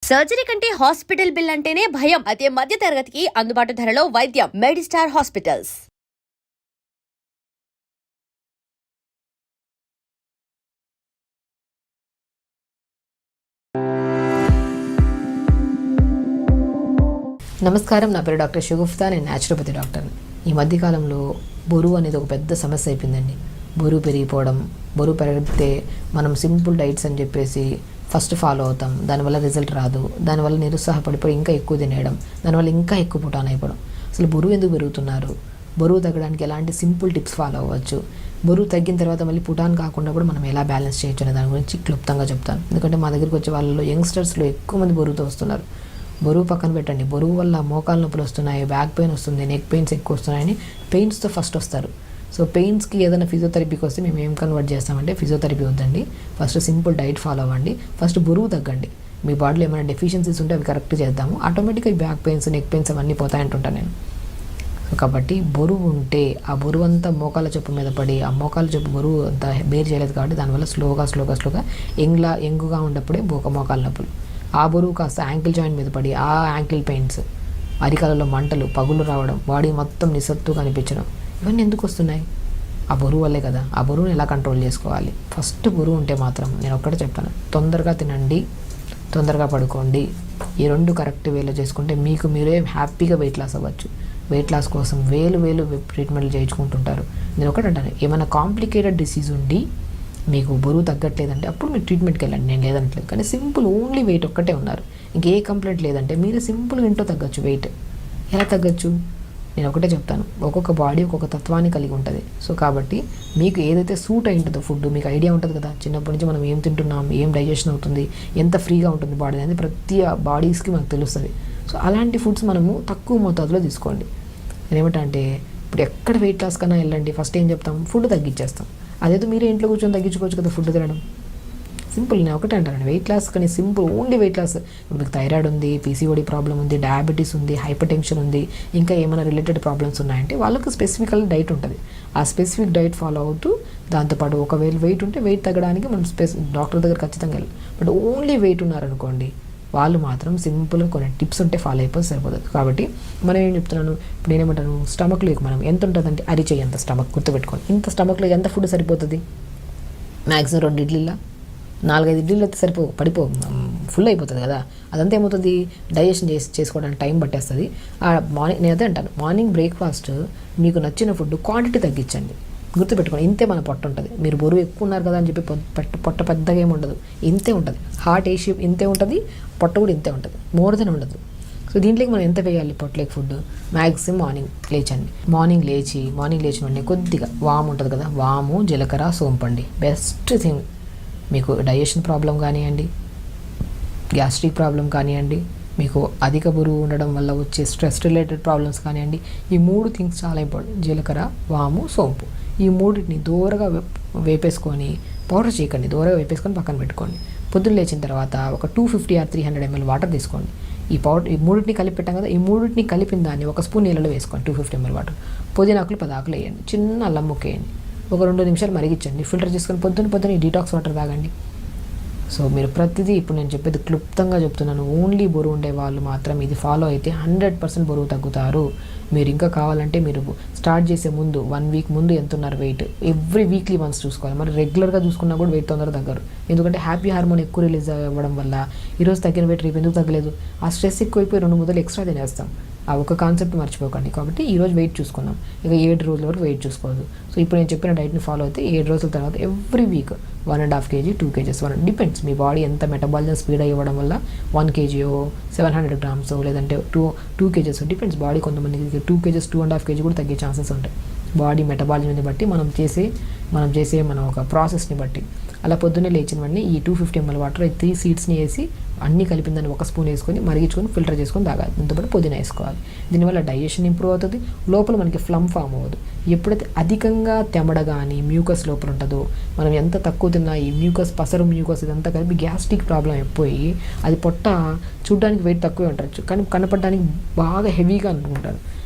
Surgery కంటే hospital bill అంటేనే భయం. అదే మధ్య తరగతికి అందుబాటు ధరలో వైద్యం. Medistar hospitals. నమస్కారం, నా పేరు డాక్టర్ షగుఫ్తా. నేను న్యాచురోపతి డాక్టర్ని. ఈ మధ్యకాలంలో బరువు అనేది ఒక పెద్ద సమస్య అయిపోయిందండి. బరువు పెరిగిపోవడం, బరువు పెరిగితే మనం సింపుల్ డైట్స్ అని చెప్పేసి ఫస్ట్ ఫాలో అవుతాం, దానివల్ల రిజల్ట్ రాదు, దానివల్ల నిరుత్సాహపడిపోయి ఇంకా ఎక్కువ తినేయడం, దానివల్ల ఇంకా ఎక్కువ పుటాన్ అయిపోవడం. అసలు బరువు ఎందుకు పెరుగుతున్నారు, బరువు తగ్గడానికి ఎలాంటి సింపుల్ టిప్స్ ఫాలో అవ్వచ్చు, బరువు తగ్గిన తర్వాత మళ్ళీ పుటాన్ కాకుండా కూడా మనం ఎలా బ్యాలెన్స్ చేయొచ్చు అనే దాని గురించి క్లుప్తంగా చెప్తాను. ఎందుకంటే మా దగ్గరికి వచ్చే వాళ్ళలో యంగ్స్టర్స్లో ఎక్కువ మంది బరువుతో వస్తున్నారు. బరువు పక్కన పెట్టండి, బరువు వల్ల మోకాలు నొప్పులు వస్తున్నాయి, బ్యాక్ పెయిన్ వస్తుంది, నెక్ పెయిన్స్ ఎక్కువ వస్తున్నాయని పెయిన్స్తో ఫస్ట్ వస్తారు. సో పెయిన్స్కి ఏదైనా ఫిజియోథెరపీకి వస్తే మేము ఏం కన్వర్ట్ చేస్తామంటే, ఫిజియోథెరపీ వద్దండి, ఫస్ట్ సింపుల్ డైట్ ఫాలో అవ్వండి, ఫస్ట్ బరువు తగ్గండి. మీ బాడీలో ఏమైనా డెఫిషియన్సీస్ ఉంటే అవి కరెక్ట్ చేద్దాము, ఆటోమేటిక్గా ఈ బ్యాక్ పెయిన్స్, నెక్ పెయిన్స్ అవన్నీ పోతాయంటుంటాను నేను. సో కాబట్టి బరువు ఉంటే ఆ బరువు అంతా మోకాల చెప్పు మీద పడి, ఆ మోకాల చెప్పు బరువు అంతా బేర్ చేయలేదు కాబట్టి దానివల్ల స్లోగా యంగుగా ఉన్నప్పుడే మోకాల నొప్పులు, ఆ బరువు కాస్త యాంకిల్ జాయింట్ మీద పడి ఆ యాంకిల్ పెయిన్స్, అరికాలలో మంటలు, పగులు రావడం, బాడీ మొత్తం నిస్సత్తుగా కనిపించడం, ఇవన్నీ ఎందుకు వస్తున్నాయి? ఆ బరువు వల్లే కదా. ఆ బరువుని ఎలా కంట్రోల్ చేసుకోవాలి? ఫస్ట్ బరువు ఉంటే మాత్రం నేను ఒక్కటే చెప్తాను, తొందరగా తినండి, తొందరగా పడుకోండి. ఈ రెండు కరెక్ట్ వేలో చేసుకుంటే మీకు మీరే హ్యాపీగా వెయిట్ లాస్ అవ్వచ్చు. వెయిట్ లాస్ కోసం వేలు ట్రీట్మెంట్లు చేయించుకుంటుంటారు. నేను ఒకటి అంటాను, ఏమైనా కాంప్లికేటెడ్ డిసీజ్ ఉండి మీకు బరువు తగ్గట్లేదంటే అప్పుడు మీరు ట్రీట్మెంట్కి వెళ్ళండి, నేను లేదనట్లేదు. కానీ సింపుల్ ఓన్లీ వెయిట్ ఒక్కటే ఉన్నారు, ఇంకే కంప్లైంట్ లేదంటే మీరు సింపుల్గా ఇంట్లో తగ్గచ్చు. వెయిట్ ఎలా తగ్గచ్చు? నేను ఒకటే చెప్తాను, ఒక్కొక్క బాడీ ఒక్కొక్క తత్వాన్ని కలిగి ఉంటుంది. సో కాబట్టి మీకు ఏదైతే సూట్ అయి ఉంటుందో ఫుడ్ మీకు ఐడియా ఉంటుంది కదా, చిన్నప్పటి నుంచి మనం ఏం తింటున్నాం, ఏం డైజెషన్ అవుతుంది, ఎంత ఫ్రీగా ఉంటుంది బాడీ అనేది ప్రతి బాడీస్కి మనకు తెలుస్తుంది. సో అలాంటి ఫుడ్స్ మనము తక్కువ మోతాదులో తీసుకోండి. నేనేమంటే ఇప్పుడు ఎక్కడ వెయిట్ లాస్ కన్నా వెళ్ళండి, ఫస్ట్ ఏం చెప్తాం, ఫుడ్ తగ్గించేస్తాం. అదేదో మీరే ఇంట్లో కూర్చొని తగ్గించుకోవచ్చు కదా ఫుడ్ తినడం. సింపుల్, నేను ఒకటే అంటానండి, వెయిట్ లాస్ కానీ సింపుల్ ఓన్లీ వెయిట్ లాస్. ఇప్పుడు మీకు థైరాయిడ్ ఉంది, పీసీఓడి ప్రాబ్లం ఉంది, డయాబెటీస్ ఉంది, హైపర్ టెన్షన్ ఉంది, ఇంకా ఏమైనా రిలేటెడ్ ప్రాబ్లమ్స్ ఉన్నాయంటే వాళ్ళకు స్పెసిఫికల్ డైట్ ఉంటుంది. ఆ స్పెసిఫిక్ డైట్ ఫాలో అవుతూ దాంతోపాటు ఒకవేళ వెయిట్ ఉంటే వెయిట్ తగ్గడానికి మనం డాక్టర్ దగ్గర ఖచ్చితంగా వెళ్ళాలి. బట్ ఓన్లీ వెయిట్ ఉన్నారనుకోండి, వాళ్ళు మాత్రం సింపుల్గా కొన్ని టిప్స్ ఉంటే ఫాలో అయిపోతే సరిపోతుంది. కాబట్టి మనం ఏం చెప్తున్నాను, ఇప్పుడు నేనేమంటాను, స్టమక్లో మనం ఎంత ఉంటుందంటే అరిచేయి అంత స్టమక్ గుర్తుపెట్టుకోండి. ఇంత స్టమక్లో ఎంత ఫుడ్ సరిపోతుంది? మ్యాక్సిమం 2 ఇడ్లీలా 4-5 ఇడ్లీలు అయితే ఫుల్ అయిపోతుంది కదా. అదంతా ఏమవుతుంది, డైజెషన్ చేసుకోవడానికి టైం పట్టేస్తుంది. మార్నింగ్ నేను అదే అంటాను, మార్నింగ్ బ్రేక్ఫాస్ట్ మీకు నచ్చిన ఫుడ్ క్వాంటిటీ తగ్గించండి. గుర్తుపెట్టుకోండి, ఇంతే మన పొట్ట ఉంటుంది. మీరు బరువు ఎక్కువ ఉన్నారు కదా అని చెప్పి పొట్ట పెద్దగా ఏమి ఉండదు, ఇంతే ఉంటుంది. హార్ట్ ఏషియా ఇంతే ఉంటుంది, పొట్ట కూడా ఇంతే ఉంటుంది, మోర్ దెన్ ఉండదు. సో దీంట్లోకి మనం ఎంత వేయాలి పొట్టలేక ఫుడ్? మ్యాక్సిమం మార్నింగ్ లేచిన వెంటనే కొద్దిగా వాము ఉంటుంది కదా, వాము, జీలకర్ర, సోంపండి బెస్ట్ థింగ్. మీకు డైజెషన్ ప్రాబ్లం కానివ్వండి, గ్యాస్ట్రిక్ ప్రాబ్లం కానివ్వండి, మీకు అధిక బరువు ఉండడం వల్ల వచ్చే స్ట్రెస్ రిలేటెడ్ ప్రాబ్లమ్స్ కానివ్వండి, ఈ 3 థింగ్స్ చాలా ఇంపార్టెంట్. జీలకర్ర, వాము, సోంపు, ఈ 3టిని దూరగా వేపేసుకొని, పౌడర్ చేయకండి, దూరగా వేపేసుకొని పక్కన పెట్టుకోండి. పొద్దున్న లేచిన తర్వాత ఒక 250 or 300 ml వాటర్ తీసుకోండి. ఈ 3టిని కలిపి పెట్టాం కదా, ఈ 3టిని కలిపిన దాన్ని 1 స్పూన్ నీళ్ళలో వేసుకోండి. 250 ml వాటర్, పుదీనాకులు 10 ఆకులు వేయండి, చిన్న అల్లం ముక్క వేయండి, ఒక 2 నిమిషాలు మరిగించండి, ఫిల్టర్ చేసుకొని పొద్దున్న ఈ డీటాక్స్ వాటర్ తాగండి. సో మీరు ప్రతిదీ ఇప్పుడు నేను చెప్పేది క్లుప్తంగా చెప్తున్నాను. ఓన్లీ బరువు ఉండే వాళ్ళు మాత్రం ఇది ఫాలో అయితే 100% బరువు తగ్గుతారు. మీరు ఇంకా కావాలంటే మీరు స్టార్ట్ చేసే ముందు 1 వీక్ ముందు ఎంత ఉన్నారు వెయిట్, ఎవ్రీ వీక్లీ వన్స్ చూసుకోవాలి. మరి రెగ్యులర్గా చూసుకున్నా కూడా వెయిట్ తొందరగా తగ్గరు. ఎందుకంటే హ్యాపీ హార్మోన్ ఎక్కువ రిలీజ్ అవ్వడం వల్ల ఈరోజు తగ్గిన వెయిట్ రేపు ఎందుకు తగ్గలేదు, ఆ స్ట్రెస్ ఎక్కువైపోయి 2 ముద్దలు ఎక్స్ట్రా తినేస్తాం. ఆ ఒక కాన్సెప్ట్ మర్చిపోకండి. కాబట్టి ఈరోజు వెయిట్ చూసుకున్నాం, ఇక 7 రోజుల వరకు వెయిట్ చూసుకోవద్దు. సో ఇప్పుడు నేను చెప్పిన డైట్ని ఫాలో అయితే 7 రోజుల తర్వాత every week 1.5 kg, 2 kgs, depends మీ బాడీ ఎంత మెటబాలిజం స్పీడ్ అవ్వడం వల్ల 1 kg 700 grams లేదంటే 2 kgs డిపెండ్స్. బాడీ కొంతమందికి 2 kgs 2.5 kg కూడా తగ్గే ఛాన్సెస్ ఉంటాయి, బాడీ మెటబాలిజంని బట్టి, మనం చేసే మన ఒక ప్రాసెస్ని బట్టి. అలా పొద్దున్నే లేచిన వెంటనే ఈ 250 ml వాటర్ 3 సీడ్స్ని వేసి అన్నీ కలిపిన దాన్ని 1 స్పూన్ వేసుకొని మరిగించుకొని ఫిల్టర్ చేసుకొని తాగాలి. దాంతోపాటు పుదీనా వేసుకోవాలి. దీనివల్ల డైజెషన్ ఇంప్రూవ్ అవుతుంది, లోపల మనకి ఫ్లమ్ ఫామ్ అవ్వదు. ఎప్పుడైతే అధికంగా తెమడ కానీ మ్యూకస్ లోపల ఉంటుందో, మనం ఎంత తక్కువ తిన్నా ఈ పసరు మ్యూకస్ ఇదంతా కలిపి గ్యాస్ట్రిక్ ప్రాబ్లం అయిపోయి అది పొట్ట చూడడానికి వెయిట్ తక్కువే ఉండొచ్చు కానీ కనపడడానికి బాగా హెవీగా అనుకుంటారు.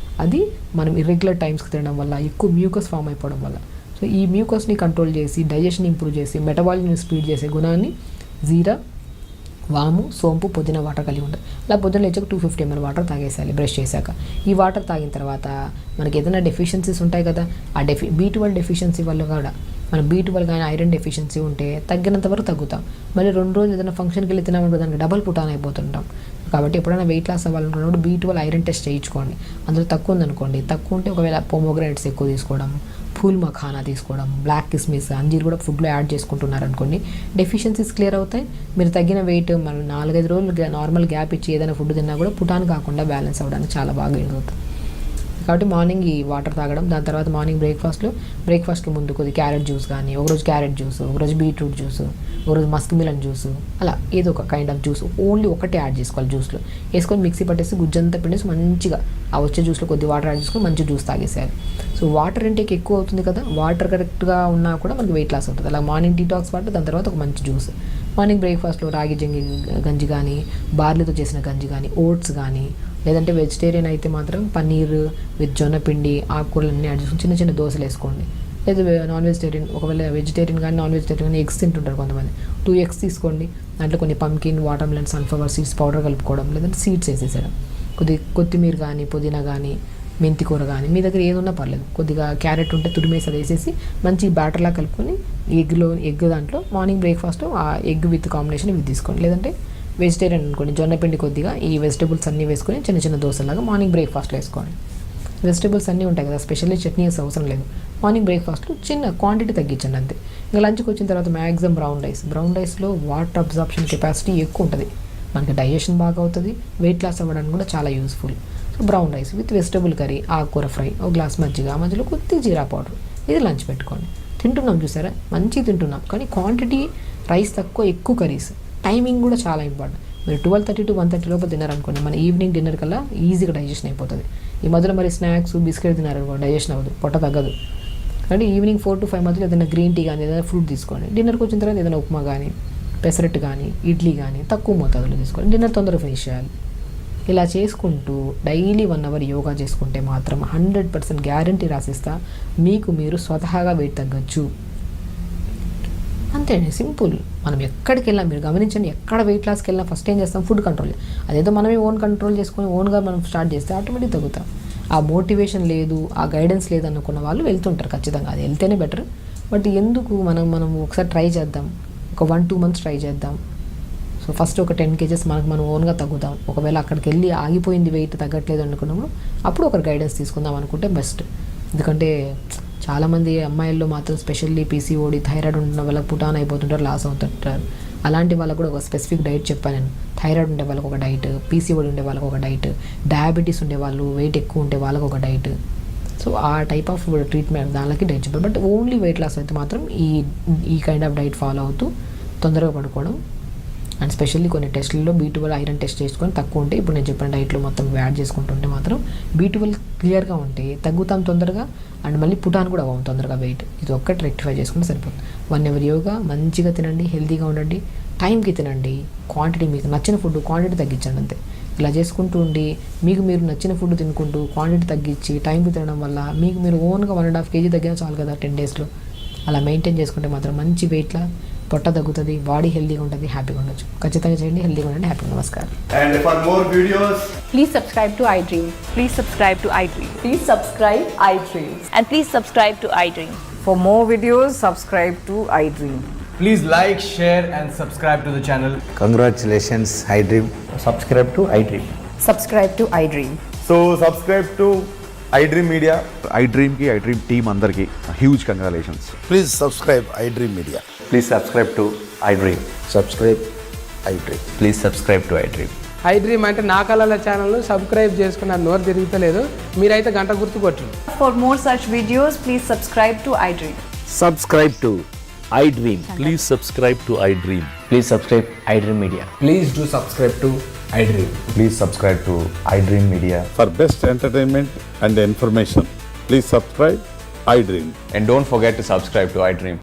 అది మనం ఇర్రెగ్యులర్ టైమ్స్కి తినడం వల్ల, ఎక్కువ మ్యూకస్ ఫామ్ అయిపోవడం వల్ల. సో ఈ మ్యూకస్ని కంట్రోల్ చేసి, డైజెషన్ ఇంప్రూవ్ చేసి, మెటబాలిజంని స్పీడ్ చేసే గుణాన్ని జీరా, వాము, సోంపు, పుదీనా వాటర్ కలిగి ఉంటుంది. అలా పొద్దున లేచాక 250 ml వాటర్ తాగేసేయాలి బ్రష్ చేశాక. ఈ వాటర్ తాగిన తర్వాత మనకి ఏదైనా డెఫిషియన్సీస్ ఉంటాయి కదా, ఆ B12 డెఫిషియన్సీ వల్ల కూడా మనం B12 కానీ ఐరన్ డెఫిషియన్సీ ఉంటే తగ్గినంత వరకు తగ్గుతాం. మళ్ళీ 2 రోజులు ఏదైనా ఫంక్షన్కి వెళ్ళి తినామంటే దానికి డబల్ పుటాన్ అయిపోతుంటాం. కాబట్టి ఎప్పుడైనా వెయిట్ లాస్ అవ్వాలనుకున్నప్పుడు B12 ఐరన్ టెస్ట్ చేయించుకోండి. అందులో తక్కువ ఉందనుకోండి, తక్కువ ఉంటే ఒకవేళ పోమోగ్రానైట్స్ ఎక్కువ తీసుకోవడం, ఫూల్ మఖానా తీసుకోవడం, బ్లాక్ కిస్మిస్, అంజీర్ కూడా ఫుడ్లో యాడ్ చేసుకుంటున్నారు అనుకోండి, డెఫిషియన్సీస్ క్లియర్ అవుతాయి. మీరు తగ్గిన వెయిట్ మనం 4-5 రోజులు నార్మల్ గ్యాప్ ఇచ్చి ఏదైనా ఫుడ్ తిన్నా కూడా పుటాన్ కాకుండా బ్యాలెన్స్ అవ్వడానికి చాలా బాగా యూజ్ అవుతుంది. కాబట్టి మార్నింగ్ ఈ వాటర్ తాగడం, దాని తర్వాత మార్నింగ్ బ్రేక్ఫాస్ట్కి ముందు కొద్ది క్యారెట్ జ్యూస్ కానీ, ఒకరోజు క్యారెట్ జ్యూస్, ఒకరోజు బీట్రూట్ జ్యూస్, ఒకరోజు మస్క్ మిలన్ జ్యూస్, అలా ఏదో ఒక కైండ్ ఆఫ్ జ్యూస్ ఓన్లీ ఒకటే యాడ్ చేసుకోవాలి. జ్యూస్లో వేసుకొని మిక్సీ పట్టేసి గుజ్జంతా పిండేసి మంచిగా ఆ వచ్చే జ్యూస్లో కొద్ది వాటర్ యాడ్ చేసుకొని మంచి జ్యూస్ తాగేసేయాలి. సో వాటర్ ఇంటేక్ ఎక్కువ అవుతుంది కదా, వాటర్ కరెక్ట్గా ఉన్నా కూడా మనకి వెయిట్ లాస్ అవుతుంది. అలా మార్నింగ్ డీటాక్స్ వాటర్, దాని తర్వాత ఒక మంచి జ్యూస్. మార్నింగ్ బ్రేక్ఫాస్ట్లో రాగి గంజి కానీ, బార్లీతో చేసిన గంజి కానీ, ఓట్స్ కానీ, లేదంటే వెజిటేరియన్ అయితే మాత్రం పన్నీర్ విత్ జొన్న పిండి, ఆకుకూరలన్నీ యాడ్ చేసుకుని చిన్న చిన్న దోశలు వేసుకోండి. లేదా నాన్ వెజిటేరియన్, ఒకవేళ వెజిటేరియన్ కానీ నాన్ వెజిటేరియన్ కానీ ఎగ్స్ తింటుంటారు కొంతమంది, 2 eggs తీసుకోండి. దాంట్లో కొన్ని pumpkin, water melon, sunflower seeds powder కలుపుకోవడం, లేదంటే సీడ్స్ వేసేసేయడం. కొత్తిమీర కానీ, పుదీనా కానీ, మెంతి కూర కానీ, మీ దగ్గర ఏది ఉన్నా పర్లేదు. కొద్దిగా క్యారెట్ ఉంటే తురిమేసి అది వేసేసి మంచి బ్యాటర్లా కలుపుకొని ఎగ్ దాంట్లో మార్నింగ్ బ్రేక్ఫాస్ట్ ఆ ఎగ్ విత్ కాంబినేషన్ ఇవి తీసుకోండి. లేదంటే వెజిటేరియన్ అనుకోండి, జొన్న పిండి కొద్దిగా ఈ వెజిటేబుల్స్ అన్నీ వేసుకొని చిన్న చిన్న దోశలాగా మార్నింగ్ బ్రేక్ఫాస్ట్లో వేసుకోండి. వెజిటేబుల్స్ అన్నీ ఉంటాయి కదా, స్పెషల్లీ చట్నీ వేసే అవసరం లేదు. మార్నింగ్ బ్రేక్ఫాస్ట్లో చిన్న క్వాంటిటీ తగ్గించండి అంతే. ఇంకా లంచ్కి వచ్చిన తర్వాత మ్యాక్సిమం బ్రౌన్ రైస్లో వాటర్ అబ్జార్ప్షన్ కెపాసిటీ ఎక్కువ ఉంటుంది, మనకి డైజెషన్ బాగా అవుతుంది, వెయిట్ లాస్ అవ్వడానికి కూడా చాలా useful. So brown rice with vegetable curry, ఆకుకూర ఫ్రై, ఒక గ్లాస్ మజ్జిగ, మధ్యలో కొద్దిగా జీరా పౌడర్, ఇది లంచ్ పెట్టుకోండి. తింటున్నాం చూసారా, మంచిగా తింటున్నాం, కానీ క్వాంటిటీ రైస్ తక్కువ, ఎక్కువ కర్రీస్. టైమింగ్ కూడా చాలా ఇంపార్టెంట్. మీరు 12:30 to 1:30 లోపు తిన్నారనుకోండి, మన ఈవినింగ్ డిన్నర్ కల్లా ఈజీగా డైజెషన్ అయిపోతుంది. ఈ మధ్యలో మరి స్నాక్స్, బిస్కెట్ తిన్నారనుకోండి, డైజెషన్ అవ్వదు, పొట్ట తగ్గదు. కాబట్టి ఈవినింగ్ 4 to 5 మధ్యలో ఏదైనా గ్రీన్ టీ కానీ, ఏదైనా ఫ్రూట్ తీసుకోండి. డిన్నర్కి వచ్చిన తర్వాత ఏదైనా ఉప్మా కానీ, పెసరట్టు కానీ, ఇడ్లీ కానీ తక్కువ మోతాదులో తీసుకోండి. డిన్నర్ తొందరగా ఫినిష్ చేయాలి. ఇలా చేసుకుంటూ డైలీ 1 hour యోగా చేసుకుంటే మాత్రం 100% గ్యారంటీ రాసిస్తా, మీకు మీరు స్వతహాగా వెయిట్ తగ్గచ్చు. అంతే అండి, సింపుల్. మనం ఎక్కడికి వెళ్ళినా మీరు గమనించండి, ఎక్కడ వెయిట్ లాస్కి వెళ్ళినా ఫస్ట్ ఏం చేస్తాం, ఫుడ్ కంట్రోల్. అదేదో మనమే కంట్రోల్ చేసుకొని ఓన్గా మనం స్టార్ట్ చేస్తే ఆటోమేటిక్ తగ్గుతాం. ఆ మోటివేషన్ లేదు, ఆ గైడెన్స్ లేదు అనుకున్న వాళ్ళు వెళ్తుంటారు ఖచ్చితంగా, అది వెళ్తేనే బెటర్. బట్ ఎందుకు మనం ఒకసారి ట్రై చేద్దాం, ఒక 1-2 months ట్రై చేద్దాం. సో ఫస్ట్ ఒక 10 kgs మనం ఓన్గా తగ్గుతాం. ఒకవేళ అక్కడికి వెళ్ళి ఆగిపోయింది, వెయిట్ తగ్గట్లేదు అనుకున్నప్పుడు అప్పుడు ఒకరు గైడెన్స్ తీసుకుందాం అనుకుంటే బెస్ట్. ఎందుకంటే చాలామంది అమ్మాయిల్లో మాత్రం స్పెషల్లీ PCOD, థైరాయిడ్ ఉన్న వాళ్ళకి పుటాన్ అయిపోతుంటారు, లాస్ అవుతుంటారు. అలాంటి వాళ్ళకు కూడా ఒక స్పెసిఫిక్ డైట్ చెప్పాను నేను. థైరాయిడ్ ఉండే వాళ్ళకి ఒక డైట్, PCOD ఉండే వాళ్ళకి ఒక డైట్, డయాబెటీస్ ఉండే వాళ్ళు, వెయిట్ ఎక్కువ ఉంటే వాళ్ళకి ఒక డైట్. సో ఆ టైప్ ఆఫ్ ట్రీట్మెంట్ దానికి డైట్ చెప్పారు. బట్ ఓన్లీ వెయిట్ లాస్ అయితే మాత్రం ఈ కైండ్ ఆఫ్ డైట్ ఫాలో అవుతూ తొందరగా పడుకోవడం. అండ్ స్పెషల్లీ కొన్ని టెస్టుల్లో B12 ఐరన్ టెస్ట్ చేసుకొని తక్కువ ఉంటే, ఇప్పుడు నేను చెప్పిన డైట్లో మొత్తం యాడ్ చేసుకుంటుంటే మాత్రం B12 క్లియర్గా ఉంటే తగ్గుతాం తొందరగా, అండ్ మళ్ళీ పుటాన్ కూడా అవ్వం తొందరగా వెయిట్. ఇది ఒక్కటి రెక్టిఫై చేసుకుంటే సరిపోతుంది. 1 hour యోగా, మంచిగా తినండి, హెల్తీగా ఉండండి, టైంకి తినండి, క్వాంటిటీ మీకు నచ్చిన ఫుడ్ క్వాంటిటీ తగ్గించండి అంతే. ఇలా చేసుకుంటూ ఉండి మీకు మీరు నచ్చిన ఫుడ్ తినుకుంటూ క్వాంటిటీ తగ్గించి టైంకి తినడం వల్ల మీకు మీరు ఓన్గా 1.5 kg తగ్గినా చాలు కదా 10 daysలో. అలా మెయింటైన్ చేసుకుంటే మాత్రం మంచి వెయిట్లా పొట్ట తగ్గుతుంది, బాడీ హెల్తీగా ఉంటుంది, హ్యాపీగా ఉండొచ్చు. ఖచ్చితంగా చేయండి, హెల్తీగా ఉండండి, హ్యాపీగా. నమస్కారం. And for more videos, Please subscribe to iDream. Please subscribe to iDream. Please subscribe iDream. And please subscribe to iDream. For more videos, subscribe to iDream. please like, share and subscribe to the channel. Congratulations, iDream. Subscribe to iDream. Subscribe to iDream. So subscribe to iDream Media. iDream team అందరికి huge congratulations. Please subscribe iDream Media. Please subscribe to iDream. Subscribe iDream. Please subscribe to iDream. iDream అంటే నా కళల ఛానల్ను subscribe చేసుకున్న నోరు తిరుగుతలేదు, మీరైతే గంట గుర్తు కొట్టండి. For more such videos, please subscribe to iDream. Subscribe to iDream. Please subscribe to iDream. Please subscribe iDream Media. Please do subscribe to iDream. Please subscribe to iDream Media. For best entertainment and information, please subscribe iDream. And don't forget to subscribe to iDream.